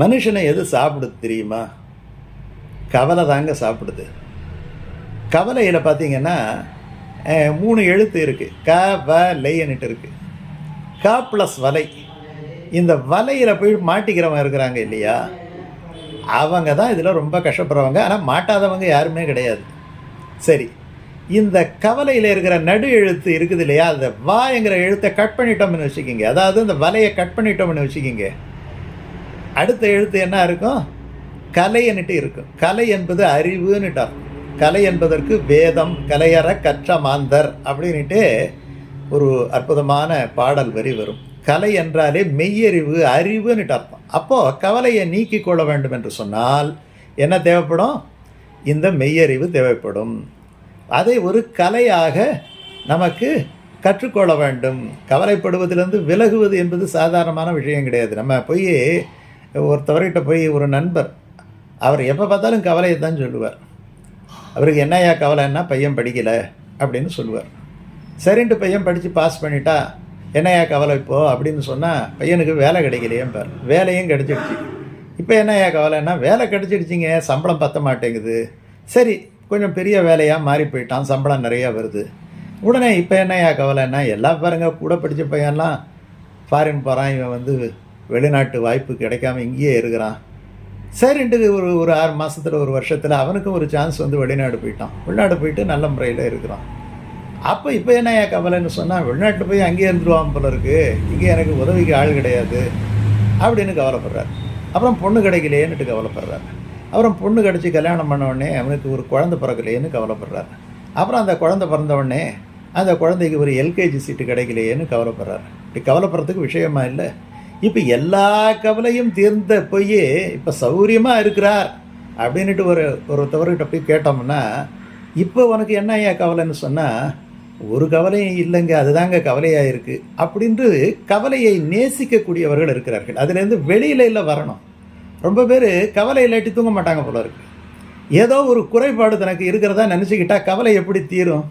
மனுஷனை எது சாப்பிடுது தெரியுமா? கவலை தாங்க சாப்பிடுது. கவலையில் பார்த்தீங்கன்னா 3 எழுத்து இருக்குது. க வ லைன்னுட்டு இருக்குது. க ப்ளஸ் வலை. இந்த வலையில் போய் மாட்டிக்கிறவங்க இருக்கிறாங்க இல்லையா, அவங்க தான் இதில் ரொம்ப கஷ்டப்படுறவங்க. ஆனால் மாட்டாதவங்க யாருமே கிடையாது. சரி, இந்த கவலையில் இருக்கிற நடு எழுத்து இருக்குது இல்லையா, அந்த வாங்கிற எழுத்தை கட் பண்ணிட்டோம்னு வச்சுக்கிங்க. அதாவது இந்த வலையை கட் பண்ணிட்டோம்னு வச்சுக்கிங்க, அடுத்த எழுத்து என்ன இருக்கும்? கலைன்னுட்டு இருக்கும். கலை என்பது அறிவுன்னுட்டு அர்த்தம். கலை என்பதற்கு வேதம் கலையற கற்ற மாந்தர் அப்படின்ட்டு ஒரு அற்புதமான பாடல் வரி வரும். கலை என்றாலே மெய்யறிவு, அறிவுன்னுட்டு அர்த்தம். அப்போது கவலையை நீக்கி கொள்ள வேண்டும் என்று சொன்னால் என்ன தேவைப்படும்? இந்த மெய்யறிவு தேவைப்படும். அதை ஒரு கலையாக நமக்கு கற்றுக்கொள்ள வேண்டும். கவலைப்படுவதிலிருந்து விலகுவது என்பது சாதாரணமான விஷயம் கிடையாது. நம்ம போய் ஒருத்தவர்கிட்ட போய், ஒரு நண்பர், அவர் எப்போ பார்த்தாலும் கவலையை தான் சொல்லுவார். அவருக்கு என்னையா கவலைன்னா, பையன் படிக்கலை அப்படின்னு சொல்லுவார். சரின்ட்டு பையன் படித்து பாஸ் பண்ணிட்டா என்னையா கவலை இப்போது அப்படின்னு சொன்னால், பையனுக்கு வேலை கிடைக்கலையேம்பார். வேலையும் கிடச்சிடுச்சு. இப்போ என்னையா கவலைன்னா, வேலை கிடச்சிடுச்சிங்க, சம்பளம் பற்ற மாட்டேங்குது. சரி, கொஞ்சம் பெரிய வேலையாக மாறி போயிட்டான், சம்பளம் நிறையா வருது. உடனே இப்போ என்னையா கவலைன்னா, எல்லா பாருங்க கூட படித்த பையன்லாம் ஃபாரின் போகிறான், இவன் வந்து வெளிநாட்டு வாய்ப்பு கிடைக்காம இங்கேயே இருக்கிறான். சரின்ட்டு ஒரு 6 மாதத்தில், ஒரு வருஷத்தில் அவனுக்கும் ஒரு சான்ஸ் வந்து வெளிநாடு போயிட்டான். வெளிநாடு போயிட்டு நல்ல முறையில் இருக்கிறான். அப்போ இப்போ என்ன கவலைன்னு சொன்னால், வெளிநாட்டில் போய் அங்கேயே இருந்துருவான் போல இருக்குது, இங்கே எனக்கு உதவிக்கு ஆள் கிடையாது அப்படின்னு கவலைப்படுறார். அப்புறம் பொண்ணு கிடைக்கலையேன்னுட்டு கவலைப்படுறார். அப்புறம் பொண்ணு கிடச்சி கல்யாணம் பண்ண உடனே அவனுக்கு ஒரு குழந்தை பிறக்கலையேன்னு கவலைப்படுறார். அப்புறம் அந்த குழந்தை பிறந்த உடனே அந்த குழந்தைக்கு ஒரு எல்கேஜி சீட்டு கிடைக்கலையேன்னு கவலைப்படுறார். இப்படி கவலைப்படுறதுக்கு விஷயமா இல்லை. இப்போ எல்லா கவலையும் தீர்ந்த போய் இப்போ சௌகரியமாக இருக்கிறார் அப்படின்ட்டு ஒருத்தவர்கிட்ட போய் கேட்டோம்னா, இப்போ உனக்கு என்ன ஐயா கவலைன்னு சொன்னால், ஒரு கவலையும் இல்லைங்க, அதுதாங்க கவலையாக இருக்குது அப்படின்ட்டு கவலையை நேசிக்கக்கூடியவர்கள் இருக்கிறார்கள். அதுலேருந்து வெளியில வரணும். ரொம்ப பேர் கவலை இல்லாட்டி தூங்க மாட்டாங்க போல இருக்குது. ஏதோ ஒரு குறைபாடு தனக்கு இருக்கிறதா நினச்சிக்கிட்டா கவலை எப்படி தீரும்?